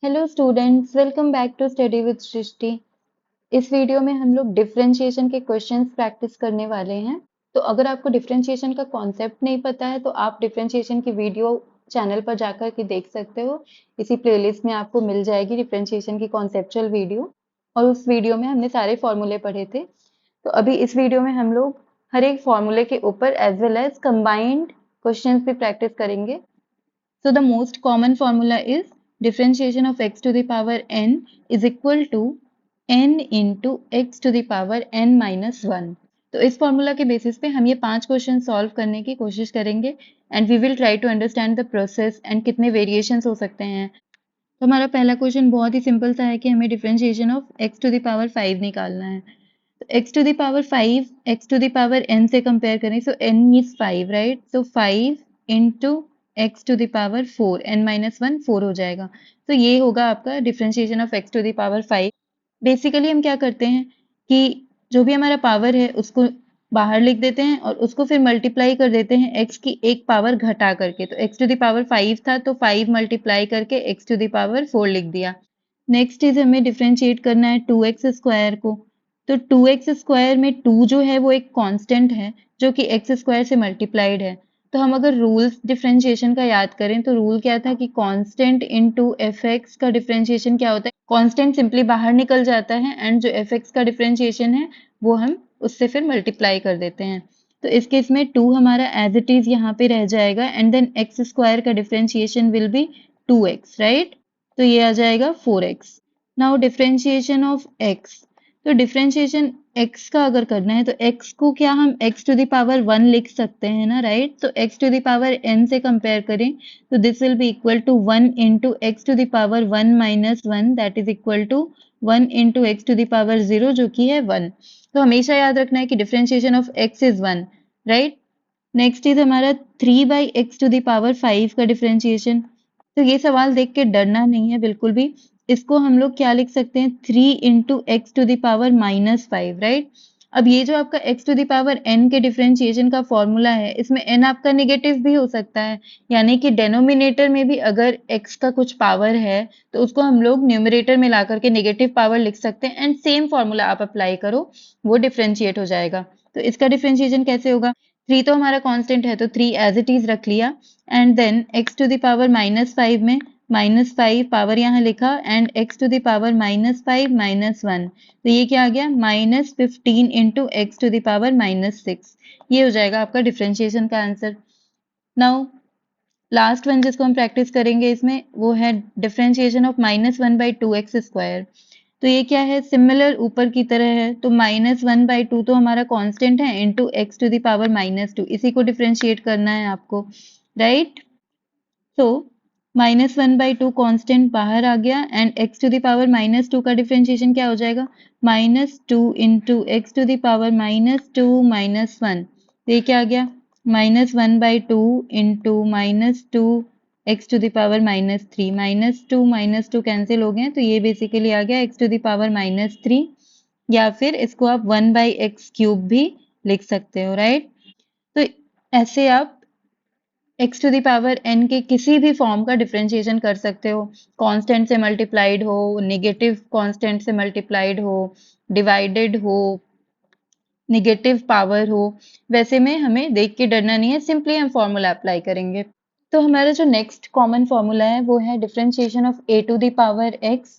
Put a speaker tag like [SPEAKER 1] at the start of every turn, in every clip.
[SPEAKER 1] Hello students, welcome back to study with Srishti. इस video में हम लोग डिफरेंशिएशन के क्वेश्चंस प्रैक्टिस करने वाले हैं। तो अगर आपको डिफरेंशिएशन का कॉन्सेप्ट नहीं पता है तो आप डिफरेंशिएशन की वीडियो चैनल पर जाकर के देख सकते हो। इसी प्लेलिस्ट में आपको मिल जाएगी डिफरेंशिएशन की कॉन्सेप्चुअल वीडियो, और उस वीडियो में हमने सारे फॉर्मूले पढ़े थे। तो अभी इस वीडियो में हम लोग हर एक फॉर्मूले के ऊपर as well as combined questions भी प्रैक्टिस करेंगे। So the most common formula is differentiation of x to the power n is equal to n into x to the power n minus 1। तो इस फॉर्मूला के basis पे हम ये 5 question solve करने की कोशिश करेंगे and we will try to understand the process and कितने वेरिएशंस हो सकते हैं। तो हमारा पहला क्वेश्चन बहुत ही सिंपल सा है कि हमें differentiation of x to the power 5 निकालना है। तो x to the power 5 x to the power n से कंपेयर करें, so n is 5 right. So 5 into x to the power 4, n minus 1 4 हो जाएगा। तो ये होगा आपका differentiation of x to the power 5। Basically हम क्या करते हैं कि जो भी हमारा पावर है उसको बाहर लिख देते हैं और उसको फिर मल्टीप्लाई कर देते हैं x की एक पावर घटा करके। तो x टू द पावर 5 था तो 5 मल्टीप्लाई करके x टू द पावर 4 लिख दिया। नेक्स्ट इज हमें डिफरेंशिएट करना है 2x स्क्वायर को। तो 2x स्क्वायर में 2 जो है वो एक कांस्टेंट है जो कि x स्क्वायर से मल्टीप्लाइड है। तो हम अगर रूल्स डिफरेंशिएशन का याद करें तो रूल क्या था कि कांस्टेंट इनटू fx का डिफरेंशिएशन क्या होता है, कांस्टेंट सिंपली बाहर निकल जाता है एंड जो fx का डिफरेंशिएशन है वो हम उससे फिर मल्टीप्लाई कर देते हैं। तो इस केस में 2 हमारा एज इट इज यहाँ पे रह जाएगा एंड देन x स्क्वायर का differentiation will be 2x right. तो ये आ जाएगा 4x। Now differentiation of x। तो डिफरेंशिएशन x का अगर करना है तो x को क्या हम x टू द पावर 1 लिख सकते हैं ना, राइट। तो x to the power n से कंपेयर करें तो this will be equal to 1 into x to the power 1 minus 1 that is equal to 1 into x to the power 0 जो कि है 1। तो हमेशा याद रखना है कि differentiation of x is 1 right. Next is हमारा 3 by x to the power 5 का डिफरेंशिएशन। तो ये सवाल देख के डरना नहीं है बिल्कुल भी। इसको हम लोग क्या लिख सकते हैं, 3 into x to the power minus 5 right. अब ये जो आपका x to the power n के डिफरेंशिएशन का फॉर्मूला है इसमें n आपका नेगेटिव भी हो सकता है, यानी कि डेनोमिनेटर में भी अगर x का कुछ पावर है तो उसको हम लोग न्यूमरेटर में ला करके नेगेटिव पावर लिख सकते हैं एंड सेम फॉर्मूला आप अप्लाई करो, वो डिफरेंशिएट हो जाएगा। तो इसका डिफरेंशिएशन कैसे होगा, 3 तो हमारा कांस्टेंट है तो 3 एज इट इज रख लिया and then x to the power minus 5 में माइनस 5 पावर यहाँ लिखा and x to the power minus 5 minus 1। तो ये क्या आ गया, minus 15 into x to the power minus 6। ये हो जाएगा आपका डिफरेंशिएशन का आंसर। नाउ लास्ट वन जिसको हम प्रैक्टिस करेंगे इसमें वो है differentiation of minus 1 by 2x square. तो ये क्या है, सिमिलर ऊपर की तरह है। तो माइनस 1 बाई 2 तो हमारा कांस्टेंट है into x to the power minus 2, इसी को डिफरेंशिएट करना है आपको राइट। तो माइनस 1 बाई 2 कॉन्स्टेंट बाहर आ गया and x to the power minus 2 का डिफरेंशिएशन क्या हो जाएगा, minus 2 into x to the power minus 2 minus 1। तो ये क्या आ गया, minus 1 by 2 into minus 2 x to the power minus 3। Minus two cancel हो गए तो ये बेसिकली आ गया x to the power minus 3, या फिर इसको आप 1 बाई एक्स क्यूब भी लिख सकते हो राइट। तो ऐसे आप x to the power n के किसी भी फॉर्म का डिफरेंशिएशन कर सकते हो, कांस्टेंट से मल्टीप्लाइड हो, नेगेटिव कांस्टेंट से मल्टीप्लाइड हो, डिवाइडेड हो, नेगेटिव पावर हो। वैसे में हमें देख के डरना नहीं है, सिंपली हम फॉर्मूला अप्लाई करेंगे। तो हमारा जो नेक्स्ट कॉमन फॉर्मूला है वो है differentiation of a to the power x,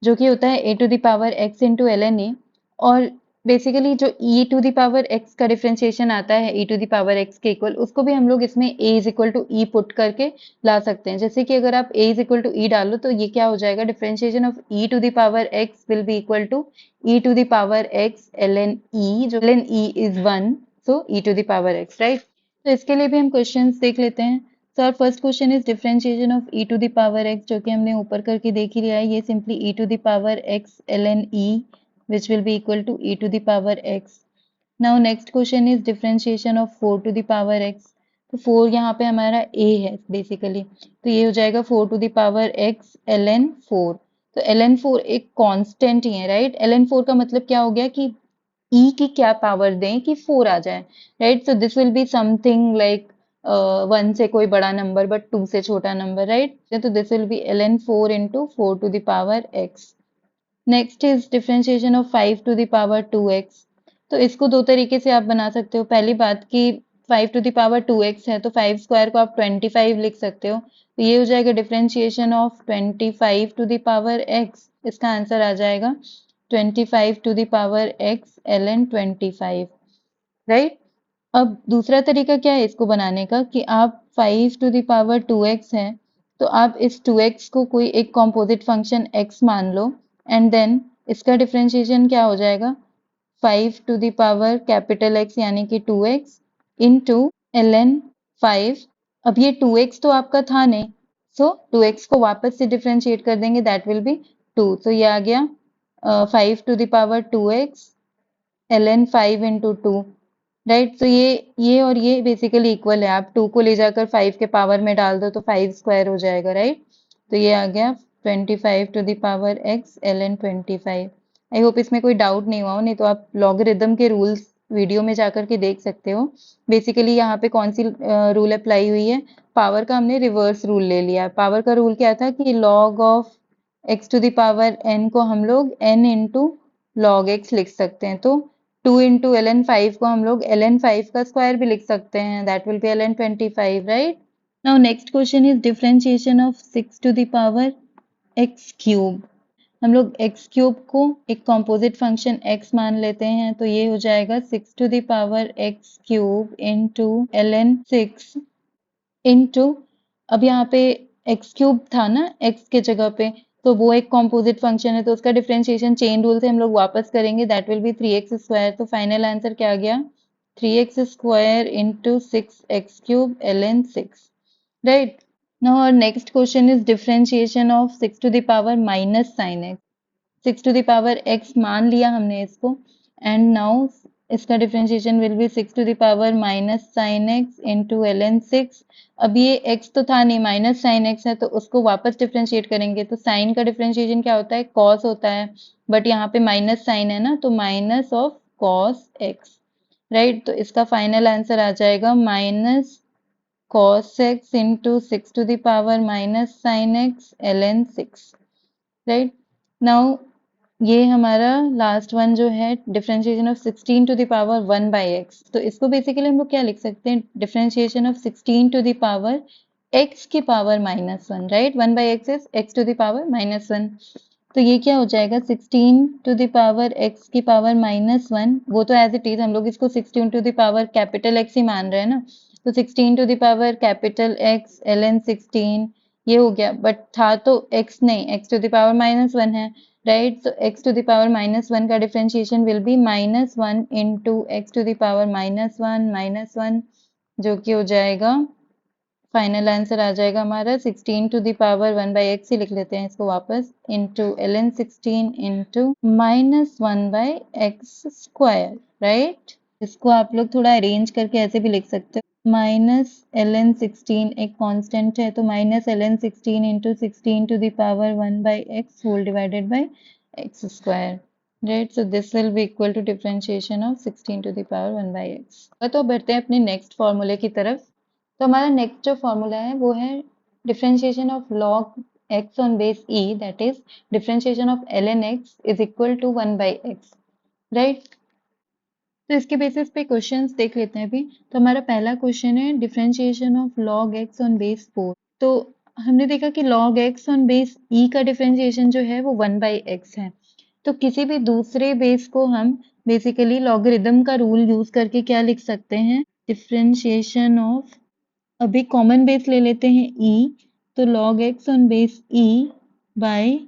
[SPEAKER 1] जो कि होता है a to the power x into ln a। और बेसिकली जो e to the power x का डिफरेंशिएशन आता है e to the power x के इक्वल, उसको भी हम लोग इसमें a is equal to e put करके ला सकते हैं। जैसे कि अगर आप a is equal to e डालो तो ये क्या हो जाएगा, differentiation of e to the power x will be equal to e to the power x ln e, जो ln e is 1, so e to the power x right. तो इसके लिए भी हम क्वेश्चंस देख लेते हैं। So our first question is differentiation of e to the power x, जो कि हमने ऊपर करके देख ही लिया है। ये simply e to the power x ln e which will be equal to e to the power x. Now next question is differentiation of 4 to the power x. तो 4 यहाँ पे हमारा a है बेसिकली, तो ये हो जाएगा 4 to the power x ln 4। तो ln 4 एक कांस्टेंट ही है राइट। ln 4 का मतलब क्या हो गया कि e की क्या पावर दें कि 4 आ जाए right. So this will be something like 1 से कोई बड़ा नंबर बट 2 से छोटा नंबर, राइट? तो this will be ln 4 into 4 to the power x. Next is differentiation of 5 to the power 2x. तो इसको दो तरीके से आप बना सकते हो। पहली बात कि 5 टू द पावर 2x है तो 5 स्क्वायर को आप 25 लिख सकते हो, तो ये हो जाएगा differentiation of 25 to the power x. इसका आंसर आ जाएगा 25 to the power x ln 25, right? अब दूसरा तरीका क्या है इसको बनाने का कि आप 5 टू द पावर 2x है तो आप इस 2x को कोई एक कॉम्पोजिट फंक्शन x मान लो एंड देन इसका डिफरेंशिएशन क्या हो जाएगा 5 to the power capital X यानी कि 2x इनटू ln 5. अब ये 2x तो आपका था नहीं, सो 2x को वापस से डिफरेंशिएट कर देंगे, दैट विल बी 2. तो ये आ गया 5 to the power 2x ln 5 into 2, right? तो ये और ये बेसिकली इक्वल है, आप 2 को ले जाकर 5 के पावर में डाल दो तो 5 स्क्वायर हो जाएगा, राइट? तो ये आ गया 25 to the power x ln 25. I hope इसमें कोई डाउट नहीं हुआ हो, नहीं तो आप लॉगरिदम के रूल्स वीडियो में जाकर के देख सकते हो। बेसिकली यहाँ पे कौन सी रूल अप्लाई हुई है, पावर का हमने रिवर्स रूल ले लिया। पावर का रूल क्या था कि log of x to the power n को हम लोग n इंटू लॉग x लिख सकते हैं, तो 2 इंटू ln 5 को हम लोग ln 5 का स्क्वायर भी लिख सकते हैं, that will be ln 25, right? Now next question is differentiation of 6 to the power x cube. हम लोग x क्यूब को एक कॉम्पोजिट फंक्शन x मान लेते हैं, तो ये हो जाएगा 6 to the power x cube into ln 6 into, अब यहाँ पे x क्यूब था ना x के जगह पे, तो वो एक कॉम्पोजिट फंक्शन है तो उसका डिफरेंशिएशन चेन रूल से हम लोग वापस करेंगे, that will B 3x square. तो फाइनल आंसर क्या आ गया 3x square into 6x cube ln 6, right? Now our next question is differentiation of 6 to the power minus sin x. 6 to the power x मान लिया हमने इसको and now इसका differentiation will B 6 to the power minus sin x into ln 6. अब ये x तो था नहीं, माइनस sin x है तो उसको वापस डिफरेंशिएट करेंगे, तो sin का डिफरेंशिएशन क्या होता है cos होता है, बट यहाँ पे माइनस साइन है ना तो minus of cos x, right? तो इसका फाइनल आंसर आ जाएगा minus cos x into 6 to the power minus sin x ln 6, right? Now ये हमारा लास्ट वन जो है differentiation of 16 to the power 1 by x. तो इसको बेसिकली हम लोग क्या लिख सकते हैं, differentiation of 16 to the power x की power minus 1, right? 1 by x is x to the power minus 1. तो ये क्या हो जाएगा 16 टू द पावर x की पावर माइनस 1, वो तो एज इट इज हम लोग इसको 16 to the power capital x ही मान रहे हैं ना, तो 16 to the power capital x ln 16 ये हो गया, बट था तो x नहीं, x to the power minus 1 है, राइट? तो x to the power minus 1 का differentiation will be minus 1 into x to the power minus 1 जो कि हो जाएगा, फाइनल आंसर आ जाएगा हमारा 16 to the power 1 by x ही लिख लेते हैं इसको वापस, into ln 16 into minus 1 by x square, right? इसको आप लोग थोड़ा अरेंज करके ऐसे भी लिख सकते हो, माइनस ln 16 एक कांस्टेंट है तो minus ln 16 into 16 to the power 1 by x whole divided by x square, right? So this will be equal to differentiation of 16 to the power 1 by x. तो बढ़ते हैं अपने नेक्स्ट फॉर्मूले की तरफ. तो हमारा नेक्स्ट जो फॉर्मूला है वो है differentiation of log x on base e, that is differentiation of ln x is equal to 1 by x, right? तो इसके बेसिस पे क्वेश्चंस देख लेते हैं अभी. तो हमारा पहला क्वेश्चन है differentiation of log x on base 4. तो हमने देखा कि log x on base e का डिफरेंशिएशन जो है वो 1 बाई x है. तो किसी भी दूसरे बेस को हम बेसिकली लॉगरिदम का रूल यूज करके क्या लिख सकते हैं, डिफरेंशिएशन ऑफ, अभी कॉमन बेस ले लेते हैं e, तो log x on base e by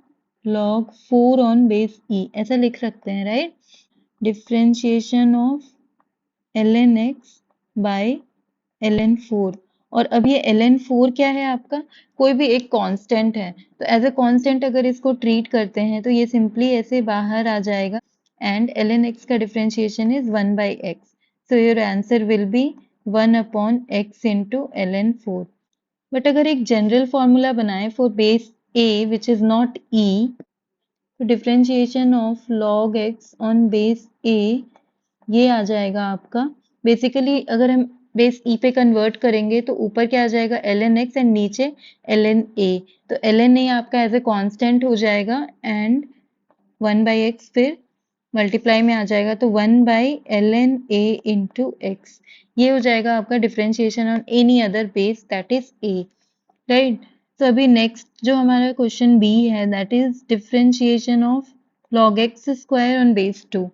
[SPEAKER 1] log 4 on base e ऐसा लिख सकते हैं, right? Differentiation of ln x by ln 4. और अब ये ln 4 क्या है आपका, कोई भी एक कांस्टेंट है, तो एज अ कांस्टेंट अगर इसको ट्रीट करते हैं तो ये सिंपली ऐसे बाहर आ जाएगा एंड ln x का differentiation is 1 by x. So your answer will be 1 upon x into ln 4. But अगर एक जनरल फॉर्मूला बनाए for base a which is not e, तो differentiation of log x on base a ये आ जाएगा आपका, basically अगर हम base ई पे कन्वर्ट करेंगे तो ऊपर क्या आ जाएगा ln x एंड नीचे ln a। तो ln a आपका एज ए कांस्टेंट हो जाएगा एंड 1/x फिर मल्टीप्लाई में आ जाएगा तो 1/ln a इंटू x। ये हो जाएगा आपका differentiation on any other base that is a, right. तो अभी नेक्स्ट जो हमारा क्वेश्चन बी है that is differentiation of log x square on base 2।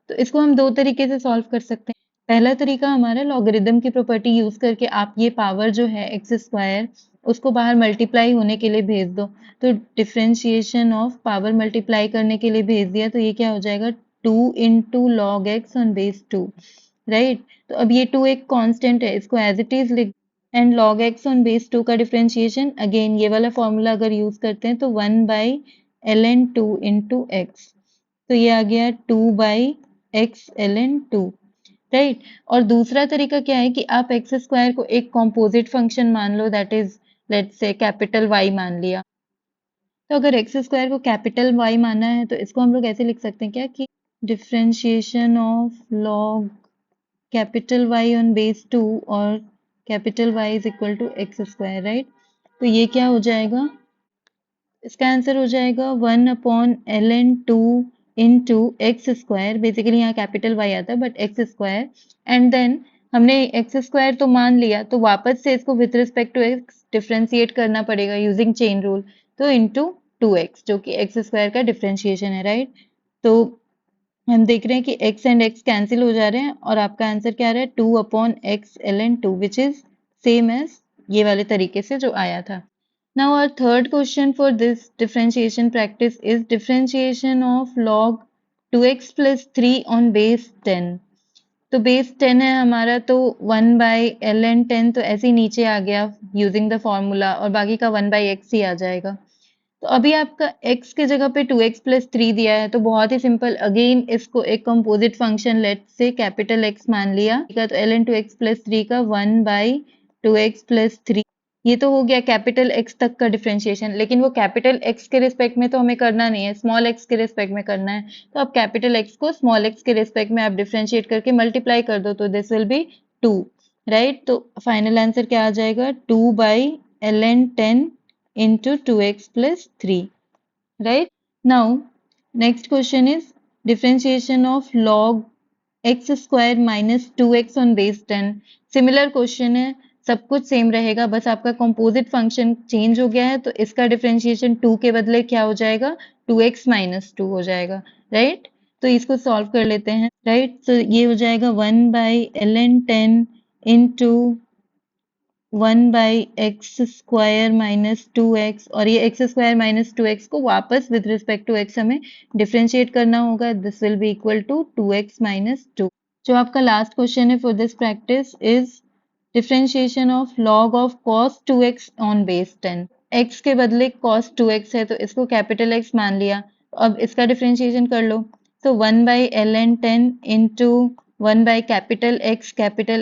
[SPEAKER 1] तो इसको हम दो तरीके से सॉल्व कर सकते हैं। पहला तरीका हमारा लॉगरिदम की प्रॉपर्टी यूज करके आप ये पावर जो है एक्स स्क्वायर उसको बाहर मल्टीप्लाई होने के लिए भेज दो। तो डिफरेंशिएशन ऑफ पावर मल्टीप्लाई करने के लिए भेज दिया तो ये क्या हो जाएगा 2 into log x on base 2, right. तो अब ये 2 एक कांस्टेंट है, इसको एज इट इज लिख and log x on base 2 का डिफरेंशिएशन अगेन ये वाला फॉर्मूला अगर यूज करते हैं तो 1/ln 2 इंटू एक्स। तो ये आ गया 2/x ln 2, राइट। और दूसरा तरीका क्या है कि आप एक्स स्क्वायर को एक कॉम्पोजिट फंक्शन मान लो that is let's say capital Y मान लिया। तो अगर एक्स स्क्वायर को कैपिटल वाई माना है तो इसको हम लोग ऐसे लिख सकते हैं क्या कि differentiation of log capital Y on base 2 और capital Y is equal to x square, right. तो ये क्या हो जाएगा, इसका आंसर हो जाएगा 1/ln 2 into x square. Basically यहाँ कैपिटल वाई आता है but x square and then हमने एक्स स्क्वायर तो मान लिया तो वापस से इसको with respect to x differentiate करना पड़ेगा यूजिंग चेन रूल। तो इंटू 2x जो कि एक्स स्क्वायर का डिफरेंशिएशन है, राइट। तो हम देख रहे हैं कि x एंड x कैंसिल हो जा रहे हैं और आपका आंसर क्या आ रहा है 2/x ln 2 which is same as ये वाले तरीके से जो आया था। Now our third question for this differentiation practice is differentiation of log 2x plus 3 on base 10। तो बेस 10 है हमारा तो 1/ln 10 तो ऐसे ही नीचे आ गया यूजिंग द फॉर्मूला और बाकी का 1/x ही आ जाएगा। तो अभी आपका x की जगह पे 2x प्लस 3 दिया है तो बहुत ही सिंपल अगेन इसको एक composite function let's say capital x मान लिया तो ln 2x प्लस 3 का 1/2x प्लस 3। ये तो हो गया कैपिटल x तक का डिफरेंशिएशन, लेकिन वो कैपिटल x के रिस्पेक्ट में तो हमें करना नहीं है, स्मॉल x के रिस्पेक्ट में करना है। तो अब कैपिटल x को स्मॉल x के रिस्पेक्ट में आप डिफरेंशिएट करके मल्टीप्लाई कर दो तो दिस विल बी 2, राइट। तो फाइनल आंसर क्या आ जाएगा 2/ln 10 into 2x plus 3, right? Now, next question is differentiation of log x square minus 2x on base 10। Similar question है, सब कुछ सेम रहेगा, बस आपका कंपोजिट फंक्शन चेंज हो गया है तो इसका डिफरेंशिएशन 2 के बदले क्या हो जाएगा 2x minus 2 हो जाएगा, राइट। तो इसको सॉल्व कर लेते हैं, राइट। तो ये हो जाएगा 1/ln 10 into 1/x square minus 2x और ये x स्क्वायर माइनस 2x को वापस विद रिस्पेक्ट टू x हमें डिफरेंशिएट करना होगा। This will be equal to 2x minus 2। जो आपका लास्ट क्वेश्चन है for this practice is differentiation of log of cos 2x on base 10। x के बदले cos 2x है तो इसको कैपिटल X मान लिया, अब इसका डिफरेंशिएशन कर लो। तो 1/ln 10 इंटू 1/कैपिटल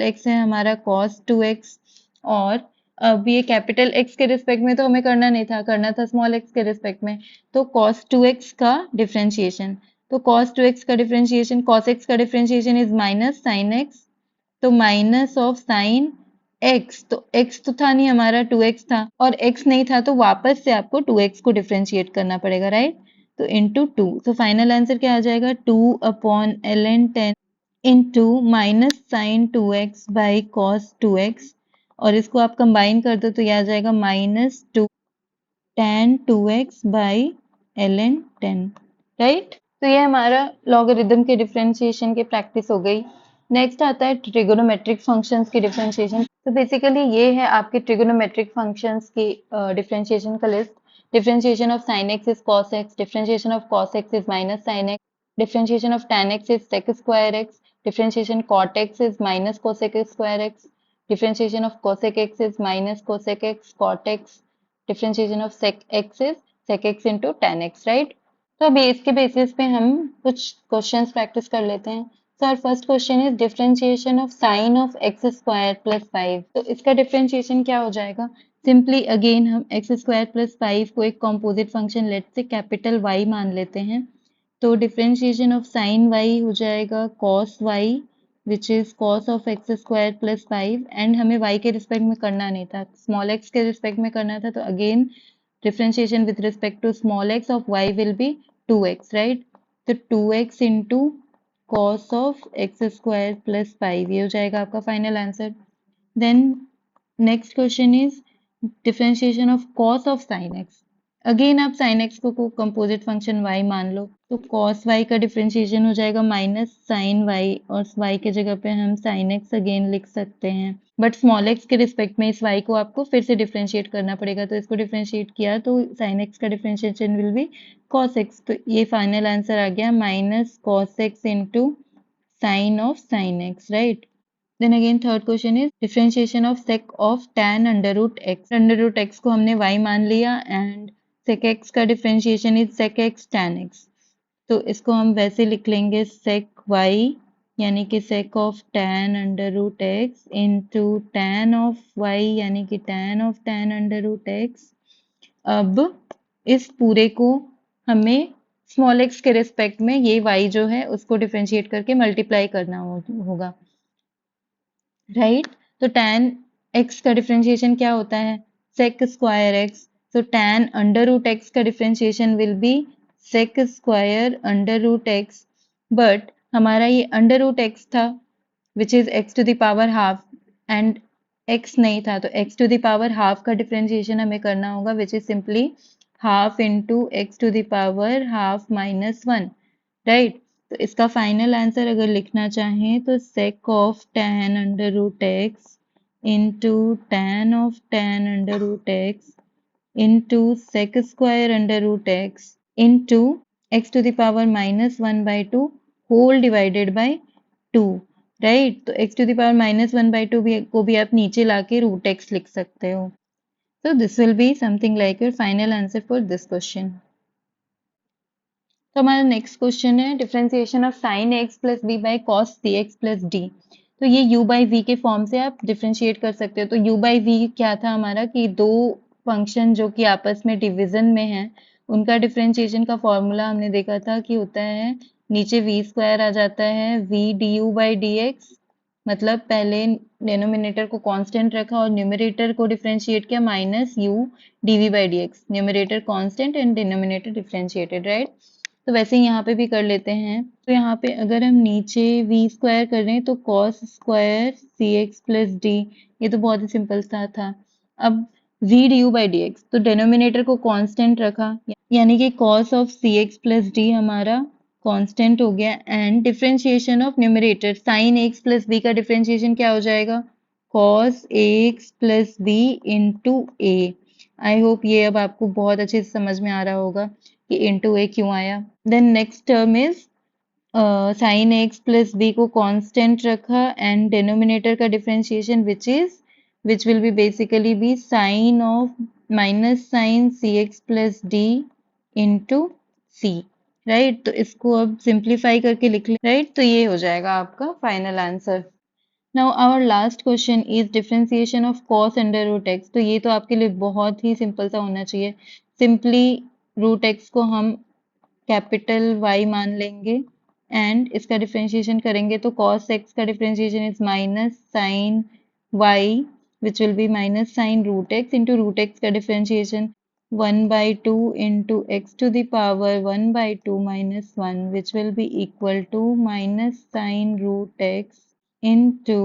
[SPEAKER 1] X है हमारा cos 2x और अब ये कैपिटल X के रिस्पेक्ट में तो हमें करना नहीं था, करना था स्मॉल x के रिस्पेक्ट में। तो cos 2x का डिफरेंशिएशन, तो cos 2x का डिफरेंशिएशन, cos x का differentiation is minus sin x, तो माइनस ऑफ sin x, तो x तो था नहीं हमारा 2x था और x नहीं था तो वापस से आपको 2x को डिफरेंशिएट करना पड़ेगा, राइट। तो इंटू 2, तो फाइनल आंसर क्या आ जाएगा 2/ln 10 into minus sine 2x by cos 2x और इसको आप कंबाइन कर दो तो यह आ जाएगा -2 tan 2x by ln 10, right. तो ये हमारा लॉगरिदम के डिफरेंशिएशन की प्रैक्टिस हो गई। नेक्स्ट आता है ट्रिगोनोमेट्रिक फंक्शंस की डिफरेंशिएशन। तो बेसिकली ये है आपके ट्रिगोनोमेट्रिक फंक्शंस की डिफरेंशिएशन का list. Differentiation of sin x is cos x, differentiation of cos x is minus sin x, differentiation of tan x is sec square x, differentiation cot x is minus cosec square x, differentiation of cosec x is minus cosec x cot x, differentiation of sec x is sec x into tan x, right। तो अभी इसके basis पे हम कुछ questions practice कर लेते हैं। So our first question is differentiation of sine of x square plus 5। तो इसका डिफरेंशिएशन क्या हो जाएगा, सिंपली अगेन हम एक्स स्क्वायर प्लस 5 को एक composite function let's say capital y मान लेते हैं। तो डिफरेंशिएशन ऑफ साइन y हो जाएगा cos y which is cos of x square plus 5 and हमें y के रिस्पेक्ट में करना नहीं था, स्मॉल x के रिस्पेक्ट में करना था, तो again differentiation with respect to small x of y will be 2x, right? तो 2x into cos of x square plus 5 ये हो जाएगा आपका final answer. Then next question is differentiation of cos of sine x. Again आप sine x को composite function y मान लो, तो cos y का डिफरेंशिएशन हो जाएगा माइनस साइन y, और y के जगह पे हम साइन एक्स अगेन लिख सकते हैं, बट स्मॉल x के रिस्पेक्ट में इस y को आपको फिर से डिफरेंशिएट करना पड़ेगा, तो इसको डिफरेंशिएट किया तो साइन एक्स का differentiation will B cos x, तो ये फाइनल आंसर आ गया minus cos x into sine of sine x, right? Then again third question is differentiation of sec of tan under root x. Under root x को हमने y मान लिया and sec x का differentiation is sec x tan x. तो इसको हम वैसे लिख लेंगे sec y यानी कि sec of tan under root x into tan of y यानी कि tan of tan under root x. अब इस पूरे को हमें स्मॉल x के रिस्पेक्ट में ये y जो है उसको डिफरेंशिएट करके मल्टीप्लाई करना होगा, राइट? तो tan x का डिफरेंशिएशन क्या होता है? sec स्क्वायर x, तो tan अंडर रूट x का differentiation will be sec square under root x, but हमारा ये अंडर रूट x था which is x to the power half and x नहीं था, तो x to the power half का differentiation हमें करना होगा which is simply half into x to the power half minus 1, right? तो इसका फाइनल आंसर अगर लिखना चाहें तो sec of tan under root x into tan of tan under root x into sec square under root x into x to the power minus 1/2 whole divided by 2, right? तो x to the power minus 1/2 को भी आप नीचे लाके root x लिख सकते हो। So this will be something like your final answer for this question. तो हमारा नेक्स्ट क्वेश्चन है differentiation of sine x plus b by cos c x plus d. तो ये u बाई वी के form से आप डिफरेंशिएट कर सकते हो। तो u बाई वी क्या था हमारा कि दो फंक्शन जो कि आपस में डिवीजन में है उनका डिफरेंशिएशन का फॉर्मूला हमने देखा था कि होता है नीचे वी स्क्वायर आ जाता है v d u by d x, मतलब पहले डेनोमिनेटर को कांस्टेंट रखा और न्यूमरेटर को डिफरेंशिएट किया minus u d v by d x, numerator constant and denominator differentiated, right? तो वैसे ही यहाँ पे भी कर लेते हैं। तो यहाँ पे अगर हम नीचे v स्क्वायर कर रहे हैं तो cos स्क्वायर सी एक्स प्लस डी, ये तो बहुत ही सिंपल सा था। अब v du by d x, तो डेनोमिनेटर को कांस्टेंट रखा यानी कि cos of c x plus d हमारा कांस्टेंट हो गया and differentiation of numerator sine x plus b का डिफरेंशिएशन क्या हो जाएगा? cos ax plus b into a. I hope ये अब आपको बहुत अच्छे से समझ में आ रहा होगा कि इंटू ए क्यों आया। Then next term is sine x plus b को कांस्टेंट रखा एंड डिनोमिनेटर का differentiation which will be basically b sine of minus sine c x plus d into c, right? तो इसको अब सिंप्लीफाई करके लिख ले, राइट? तो ये हो जाएगा आपका final answer. Now our last question is differentiation of cos under root x. तो ये तो आपके लिए बहुत ही सिंपल सा होना चाहिए। सिंपली रूट एक्स को हम कैपिटल Y मान लेंगे एंड इसका डिफरेंशिएशन करेंगे तो cos x का differentiation is minus sine y which will be minus sine root x into root x का differentiation 1/2 into x to the power 1/2 minus 1 which will be equal to minus sine root x into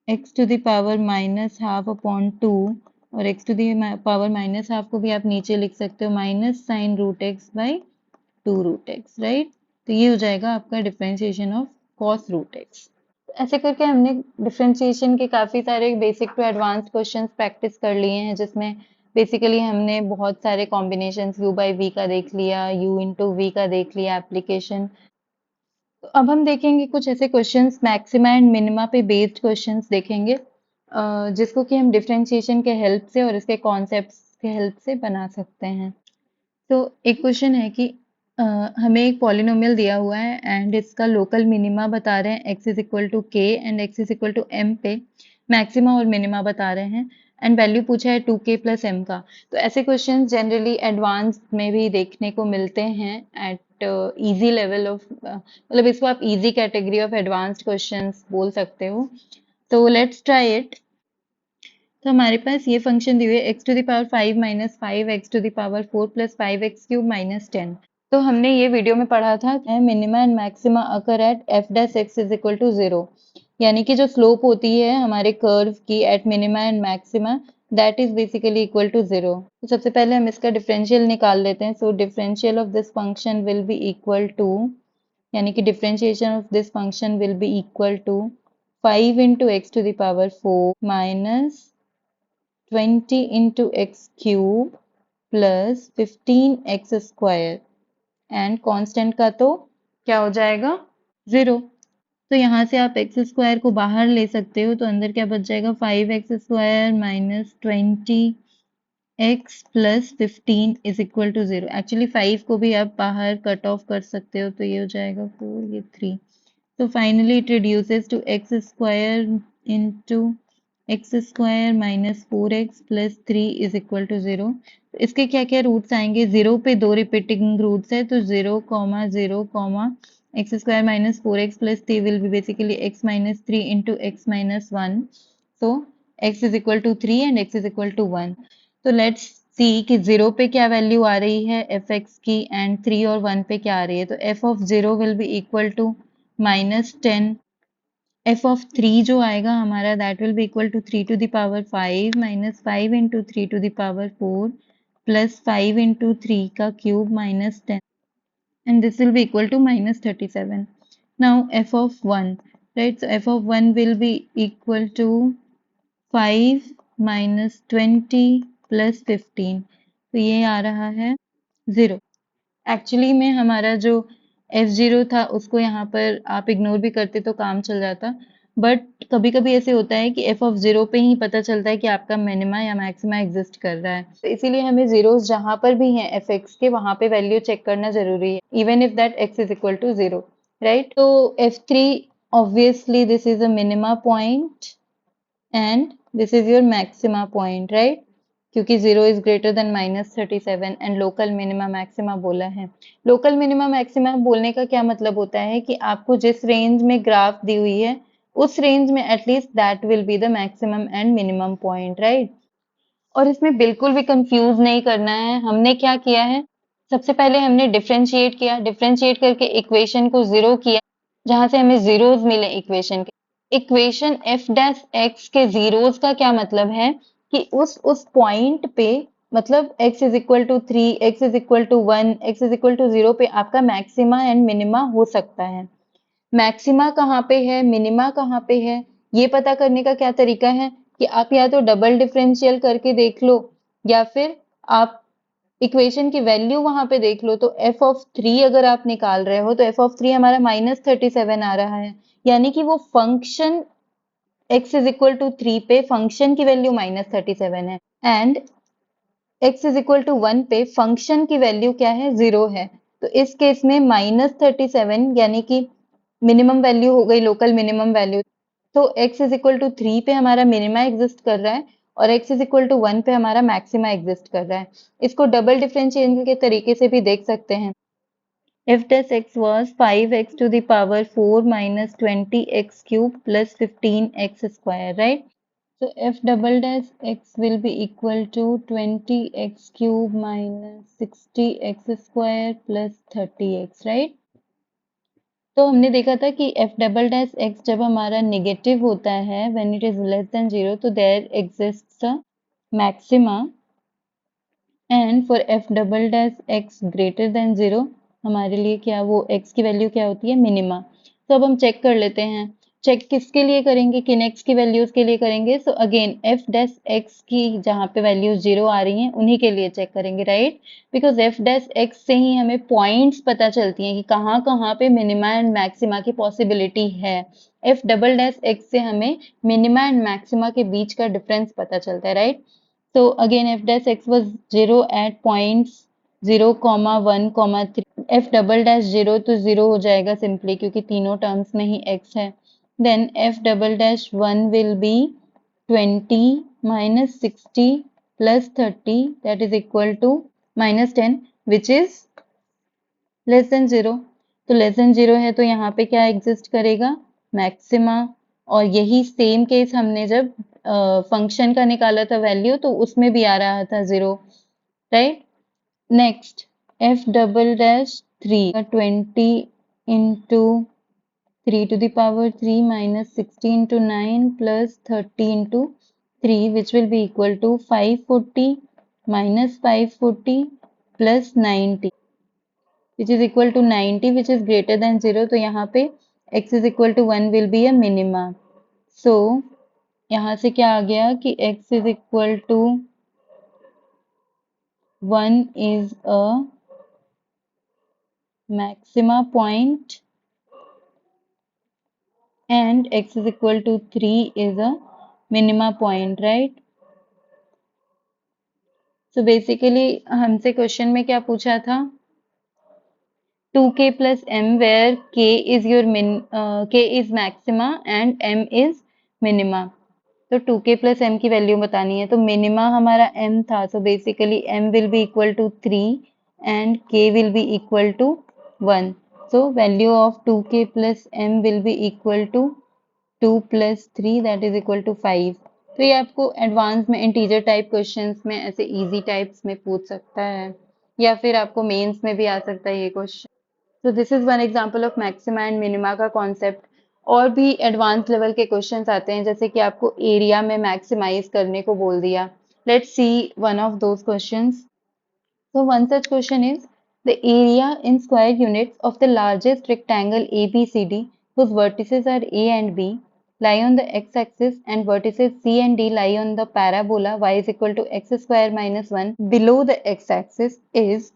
[SPEAKER 1] x to the power minus half upon 2, और x to the power minus half को भी आप नीचे लिख सकते हो minus sine root x by 2 root x, right? तो ये हो जाएगा आपका differentiation of cos root x. ऐसे करके हमने डिफरेंशिएशन के काफी सारे basic to advance questions practice कर लिए हैं, जिसमें बेसिकली हमने बहुत सारे कॉम्बिनेशंस u बाई v का देख लिया, u इंटू v का देख लिया एप्लीकेशन। तो अब हम देखेंगे कुछ ऐसे क्वेश्चंस मैक्सिमा एंड मिनिमा पे बेस्ड क्वेश्चंस देखेंगे, जिसको कि हम डिफरेंशिएशन के हेल्प से और इसके कॉन्सेप्ट्स के हेल्प से बना सकते हैं। तो एक क्वेश्चन है कि हमें एक पॉलिनोमियल दिया हुआ है एंड इसका लोकल मिनिमा बता रहे हैं x is equal to k and x is equal to m पे मैक्सिमा और मिनिमा बता रहे हैं एंड वैल्यू पूछा है 2k प्लस m का। तो ऐसे क्वेश्चन जनरली एडवांस में भी देखने को मिलते हैं एट इजी लेवल ऑफ, मतलब इसको आप easy category of advanced questions बोल सकते हो। तो लेट्स ट्राई इट। तो हमारे पास ये फंक्शन दी हुई है x to the power 5 minus 5x to the power 4 plus 5x cube minus 10। तो हमने ये वीडियो में पढ़ा था minima and maxima occur at f dash x is equal to 0, यानी कि जो स्लोप होती है हमारे कर्व की at minima and maxima that is basically equal to 0। तो सबसे पहले हम इसका डिफरेंशियल निकाल लेते हैं। So differential of this function will be equal to, यानी कि differentiation of this function will be equal to 5 into x to the power 4 minus 20 into x cube plus 15x square and constant का तो क्या हो जाएगा 0। तो यहाँ से आप x स्क्वायर को बाहर ले सकते हो, तो अंदर क्या बच जाएगा 5x square minus 20x plus 15 is equal to 0। Actually 5 को भी आप बाहर कट ऑफ कर सकते हो, तो ये हो जाएगा 4, ये 3। So finally it reduces to x square into x square minus 4x plus 3 is equal to 0। तो इसके क्या क्या रूट्स आएंगे, 0 पे 2 रिपीटिंग रूट्स है, तो 0 0 x square minus 4x plus 3 will be basically x minus 3 into x minus 1। So x is equal to 3 and x is equal to 1। तो let's see कि 0 पे क्या वैल्यू आ रही है fx की एंड 3 और 1 पे क्या आ रही है। तो f of 0 will be equal to -10। f of 3 जो आएगा हमारा that will be equal to 3 to the power 5 minus 5 into 3 to the power 4 plus 5 into 3 का cube minus 10 and this will be equal to minus 37। Now f of 1, right, so f of 1 will be equal to 5 minus 20 plus 15, तो ये आ रहा है 0। Actually में हमारा जो f0 था उसको यहाँ पर आप इग्नोर भी करते तो काम चल जाता, बट कभी कभी ऐसे होता है कि f ऑफ 0 पे ही पता चलता है कि आपका मिनिमा या मैक्सिमा एग्जिस्ट कर रहा है। तो इसीलिए हमें जीरोस जहाँ पर भी हैं fx के वहां पे वैल्यू चेक करना जरूरी है, even if that x is equal to 0, right. तो f3 obviously this is a minima point and this is your maxima point, right, क्योंकि 0 is greater than -37 and local minima maxima बोला है। local minima maxima बोलने का क्या मतलब होता है कि आपको जिस रेंज में ग्राफ दी हुई है उस रेंज में at least that will be the maximum and minimum point, right. और इसमें बिल्कुल भी कंफ्यूज नहीं करना है। हमने क्या किया है, सबसे पहले हमने डिफरेंशिएट किया, डिफरेंशिएट करके इक्वेशन को 0 किया जहां से हमें जीरोस मिले इक्वेशन के। इक्वेशन f डैश x के जीरोस का क्या मतलब है कि उस पॉइंट पे, मतलब x is equal to 3, x is equal to 1, x is equal to 0 पे आपका मैक्सिमा एंड मिनिमा हो सकता है। मैक्सिमा कहाँ पे है, मिनिमा कहाँ पे है, ये पता करने का क्या तरीका है कि आप या तो डबल डिफरेंशियल करके देख लो या फिर आप इक्वेशन की वैल्यू वहां पे देख लो। तो f ऑफ 3 अगर आप निकाल रहे हो तो f ऑफ 3 हमारा -37 आ रहा है, यानी कि वो function x is equal to 3 पे फंक्शन की वैल्यू -37 है and x is equal to 1 पे फंक्शन की वैल्यू क्या है, 0 है। तो इस केस में -37 यानी कि मिनिमम वैल्यू हो गई, लोकल मिनिमम वैल्यू। तो x इज इक्वल टू 3 पे हमारा मिनिमा एग्जिस्ट कर रहा है और x इज इक्वल टू 1 पे हमारा मैक्सिमा एग्जिस्ट कर रहा है। इसको डबल डिफरेंशिएशन के तरीके से भी देख सकते हैं। f dash x was 5x to the power 4 minus 20x cube plus 15x square, right? So f double dash x will be equal to 20x cube minus 60x square plus 30x, right? तो हमने देखा था कि f double dash x जब हमारा negative होता है when it is less than 0, तो there exists a maxima and for f double dash x greater than 0 हमारे लिए क्या, वो x की वैल्यू क्या होती है, मिनिमा। तो अब हम चेक कर लेते हैं। चेक किसके लिए करेंगे, किन x की वैल्यूज के लिए करेंगे। So again f dash x की जहाँ पे वैल्यूज 0 आ रही हैं उन्हीं के लिए चेक करेंगे, right, because f dash x से ही हमें पॉइंट्स पता चलती हैं कि कहाँ कहाँ पे मिनिमा एंड मैक्सिमा की पॉसिबिलिटी है। f डबल डैश x से हमें मिनिमा एंड मैक्सिमा के बीच का डिफरेंस पता चलता है, right. So again f dash x was 0 at points 0, 1, 3। f double dash 0 तो 0 हो जाएगा सिंपली क्योंकि तीनों टर्म्स में ही x है। Then f double dash 1 will be 20 minus 60 plus 30 that is equal to minus 10 which is less than 0। तो less than 0 है तो यहाँ पे क्या एग्जिस्ट करेगा, मैक्सिमा। और यही सेम केस हमने जब फंक्शन का निकाला था वैल्यू तो उसमें भी आ रहा था 0, right. Next f double dash 3 20 into 3 to the power 3 minus 60 into 9 plus 30 into 3 which will be equal to 540 minus 540 plus 90 which is equal to 90 which is greater than 0। तो यहाँ पे x is equal to 1 will be a minima। So यहाँ से क्या आ गया कि x is equal to 1 is a maxima point and x is equal to 3 is a minima point, right? So basically हमसे क्वेश्चन में क्या पूछा था, 2k plus m where k is your k is maxima and m is minima। तो 2k plus m की value बतानी है। तो मिनिमा हमारा m था, so basically m will be equal to 3 and k will be equal to 1। So value of 2k plus m will be equal to 2 plus 3 that is equal to 5। तो ये आपको advance में integer type questions में ऐसे easy types में पूछ सकता है या फिर आपको मेंस में भी आ सकता है ये क्वेश्चन। तो this is one example of maxima and minima का कॉन्सेप्ट। और भी एडवांस लेवल के क्वेश्चंस आते हैं जैसे कि आपको एरिया में मैक्सिमाइज करने को बोल दिया। Let's see one of those questions. So one such question is the area in square units of the largest rectangle ABCD whose vertices are A and B lie on the x-axis and vertices C and D lie on the parabola y is equal to x square minus 1 below the x-axis is।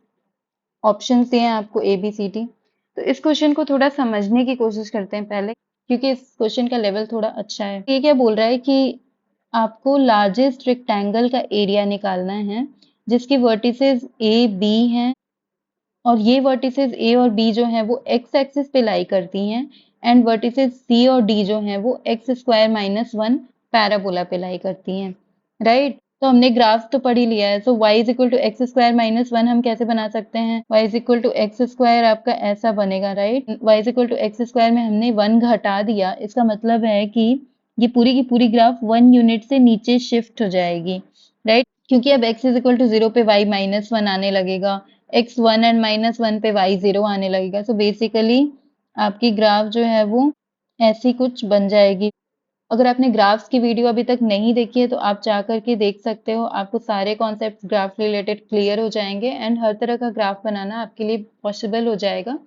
[SPEAKER 1] Option दिए हैं आपको A B C D. तो इस question को थोड़ा समझने की कोशिश करते हैं पहले, क्योंकि इस क्वेश्चन का लेवल थोड़ा अच्छा है। ये क्या बोल रहा है कि आपको लार्जेस्ट रेक्टेंगल का एरिया निकालना है जिसकी वर्टिसेस ए बी हैं और ये वर्टिसेस ए और बी जो हैं वो एक्स एक्सिस पे लाई करती हैं एंड वर्टिसेस सी और डी जो हैं वो एक्स स्क्वायर माइनस 1 पैराबोला पे लाई करती हैं, राइट। तो हमने ग्राफ तो पढ़ ही लिया है। So y is equal to x square minus 1 हम कैसे बना सकते हैं, y is equal to x square आपका ऐसा बनेगा, right. y is equal to x square में हमने 1 घटा दिया, इसका मतलब है कि ये पूरी की पूरी ग्राफ 1 यूनिट से नीचे शिफ्ट हो जाएगी, राइट। क्योंकि अब x इज इक्वल टू 0 पे y माइनस 1 आने लगेगा, x 1 एंड माइनस 1 पे y 0 आने लगेगा। सो बेसिकली आपकी ग्राफ जो है वो ऐसी कुछ बन जाएगी। अगर आपने ग्राफ्स की वीडियो अभी तक नहीं देखी है तो आप जा करके देख सकते हो, आपको सारे कॉन्सेप्ट ग्राफ रिलेटेड क्लियर हो जाएंगे एंड हर तरह का ग्राफ बनाना आपके लिए पॉसिबल हो जाएगा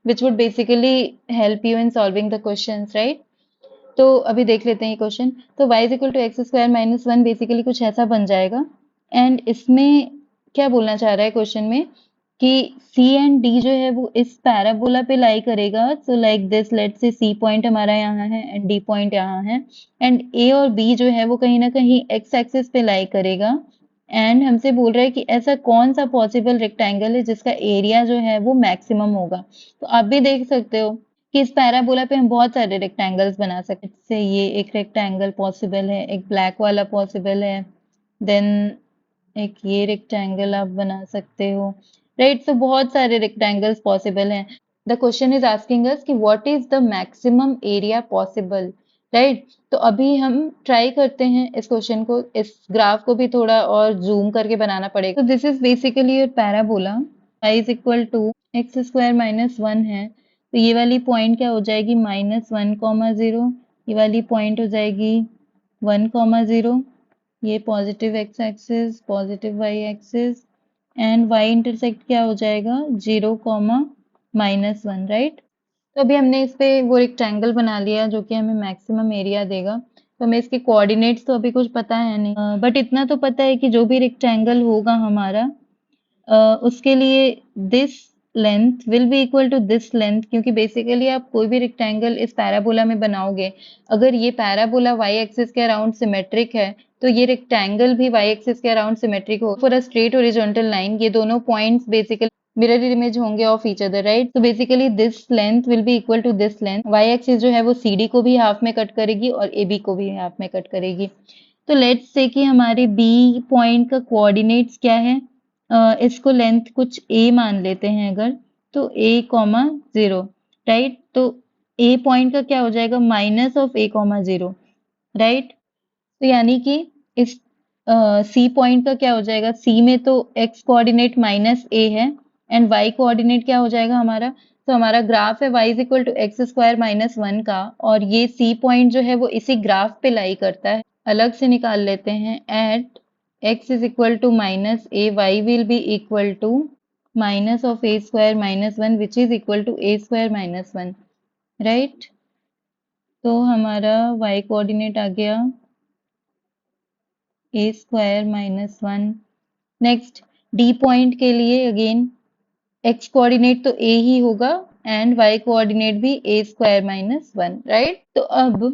[SPEAKER 1] which would basically help you in solving the questions, right. तो अभी देख लेते हैं ये क्वेश्चन। तो y is equal to x square minus 1 basically कुछ ऐसा बन जाएगा एंड इसमें क्या बोलना चाह रहा है क्वेश्चन में कि C एंड D जो है वो इस पैराबोला पे लाई करेगा। So like this, let's say C point हमारा यहाँ है एंड D पॉइंट यहाँ है एंड A और B जो है वो कहीं ना कहीं x एक्सिस पे लाई करेगा एंड हमसे बोल रहा है कि ऐसा कौन सा पॉसिबल रेक्टेंगल है जिसका एरिया जो है वो मैक्सिमम होगा। तो आप भी देख सकते हो कि इस पैराबोला पे हम बहुत सारे रेक्टेंगल्स बना सकते हैं। जैसे ये एक रेक्टेंगल पॉसिबल है, एक ब्लैक वाला पॉसिबल है, देन एक ये रेक्टेंगल आप बना सकते हो, राइट। सो बहुत सारे रेक्टेंगल्स पॉसिबल हैं। The question is asking us कि what is the maximum area possible, right. तो अभी हम ट्राई करते हैं इस क्वेश्चन को, इस ग्राफ को भी थोड़ा और जूम करके बनाना पड़ेगा। तो this is basically your parabola, y is equal to x square minus 1 है। तो ये वाली पॉइंट क्या हो जाएगी, माइनस 1 कॉमा 0, ये वाली पॉइंट हो जाएगी 1 कॉमा 0, ये positive x axis, positive y axis and y intersect क्या हो जाएगा 0 कॉमा माइनस 1, राइट। तो अभी हमने इस पे वो रेक्टेंगल बना लिया जो कि हमें मैक्सिमम एरिया देगा। तो हमें इसके कोऑर्डिनेट्स तो अभी कुछ पता है नहीं, बट इतना तो पता है कि जो भी रेक्टेंगल होगा हमारा उसके लिए this length will be equal to this length, क्योंकि बेसिकली आप कोई भी रेक्टेंगल इस पैराबोला में बनाओगे, अगर ये पैराबोला y एक्सिस के अराउंड सिमेट्रिक है तो ये रेक्टेंगल भी y एक्सिस के अराउंड सिमेट्रिक हो। For a straight horizontal line ये दोनों पॉइंट्स बेसिकली मिरर इमेज होंगे ऑफ ईच अदर, राइट। तो basically this length will be equal to this length. y axis जो है वो CD को भी हाफ में कट करेगी और AB को भी हाफ में कट करेगी। तो लेट्स से कि हमारे बी पॉइंट का कोऑर्डिनेट्स क्या है, इसको लेंथ कुछ ए मान लेते हैं अगर, तो ए कॉमा जीरो, राइट। तो ए पॉइंट का क्या हो जाएगा, minus of A comma zero, right. तो यानी कि इस सी पॉइंट का क्या हो जाएगा, सी में तो एक्स कोऑर्डिनेट माइनस ए है एंड वाई कोऑर्डिनेट क्या हो जाएगा हमारा, तो हमारा ग्राफ है y is equal to x square minus one का, और ये सी पॉइंट जो है वो इसी ग्राफ पे लाई करता है। अलग से निकाल लेते हैं, at x is equal to minus a y will be equal to minus of a square minus one which is equal to a square minus one, right. तो हमारा वाई कोऑर्डिनेट आ गया a square minus one. Next D point के लिए again x coordinate तो ए ही होगा and y coordinate भी a square minus one, right. तो अब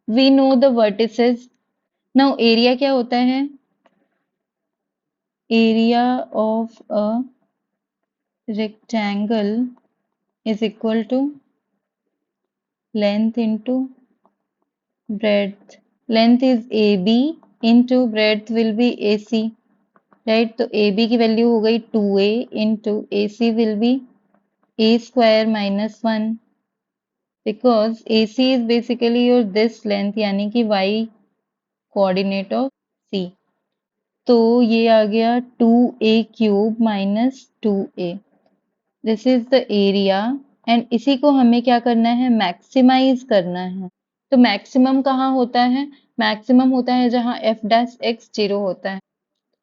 [SPEAKER 1] we know the vertices. Now area क्या होता है, area of a rectangle is equal to length into breadth. Length is AB into breadth will be AC, right। तो AB की value हो गई 2A into AC will be A square minus 1 because AC is basically your this length यानी कि Y coordinate of C। तो ये आ गया 2A cube minus 2A, this is the area. And इसी को हमें क्या करना है, मैक्सिमाइज करना है। तो मैक्सिमम कहाँ होता है, मैक्सिमम होता है जहाँ एफ डैश एक्स जीरो होता है।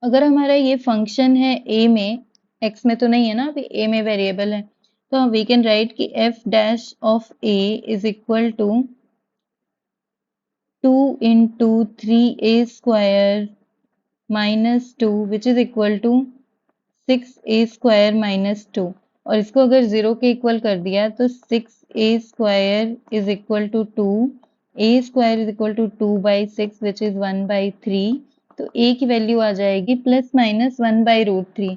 [SPEAKER 1] अगर हमारा ये फंक्शन है ए में, एक्स में तो नहीं है ना, अभी ए में वेरिएबल है, तो वी कैन राइट कि f dash of a is equal to 2 into 3a square minus 2 which is equal to 6a square minus 2, और इसको अगर जीरो के इक्वल कर दिया तो 6a square is equal to 2, a square is equal to 2 by 6 which is 1 by 3। तो a की value आ जाएगी plus minus 1 by root three,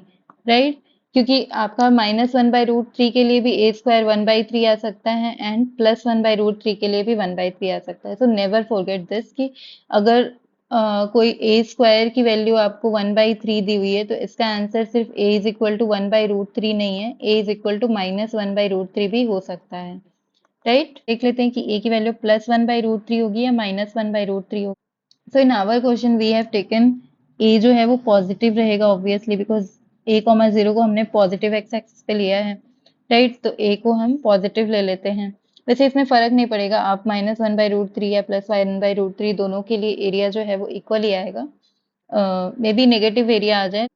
[SPEAKER 1] right. क्योंकि आपका माइनस 1 बाई रूट थ्री के लिए भी a स्क्वायर 1 बाई 3 आ सकता है and plus 1 by root three के लिए भी 1 बाई 3 आ सकता है। तो नेवर फॉरगेट दिस कि अगर कोई ए स्क्वायर की वैल्यू आपको 1/3 दी हुई है तो इसका आंसर सिर्फ a इज इक्वल टू 1/√3 नहीं है, a is equal to minus 1/√3 भी हो सकता है, राइट। देख लेते हैं कि a की वैल्यू प्लस 1/√3 होगी या माइनस 1/√3 होगी। So in our question we have taken a जो है वो पॉजिटिव रहेगा obviously, because a comma zero को हमने पॉजिटिव एक्स एक्सिस पे लिया है, राइट। तो a को हम पॉजिटिव ले लेते हैं। वैसे इसमें फर्क नहीं पड़ेगा, आप माइनस 1/√3 या प्लस 1/√3 दोनों के लिए एरिया जो है वो इक्वल ही आएगा। मे बी नेगेटिव एरिया आ जाए,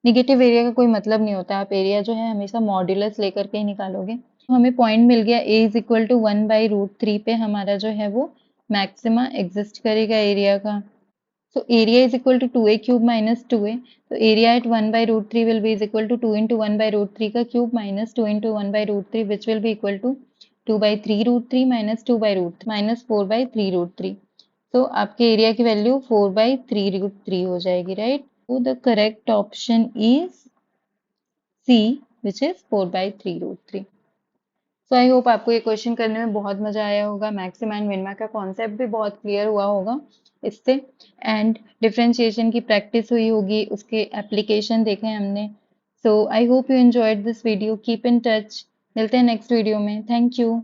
[SPEAKER 1] नेगेटिव एरिया का कोई मतलब नहीं होता, आप एरिया जो है हमेशा मॉड्यूलस लेकर के ही निकालोगे। तो हमें पॉइंट मिल गया a इज इक्वल टू 1/√3 पे हमारा जो है वो मैक्सिमा एग्जिस्ट करेगा एरिया का। So area is equal to 2a cube minus 2a. So area at 1/√3 will be is equal to 2 into 1/√3 का cube minus 2 into 1/√3 which will be equal to 2/3√3 minus 2/√3 minus 4/3√3. So आपके area की value 4/3√3 हो जाएगी, right. So the correct option is C which is 4/3√3. So I hope आपको ये question करने में बहुत मजा आया होगा, मैक्सिमा एंड मिनिमा का कॉन्सेप्ट भी बहुत क्लियर हुआ होगा इससे, एंड डिफरेंशिएशन की प्रैक्टिस हुई होगी, उसके एप्लीकेशन देखे हमने। So I hope you enjoyed this video, keep in touch, मिलते हैं नेक्स्ट वीडियो में, थैंक यू।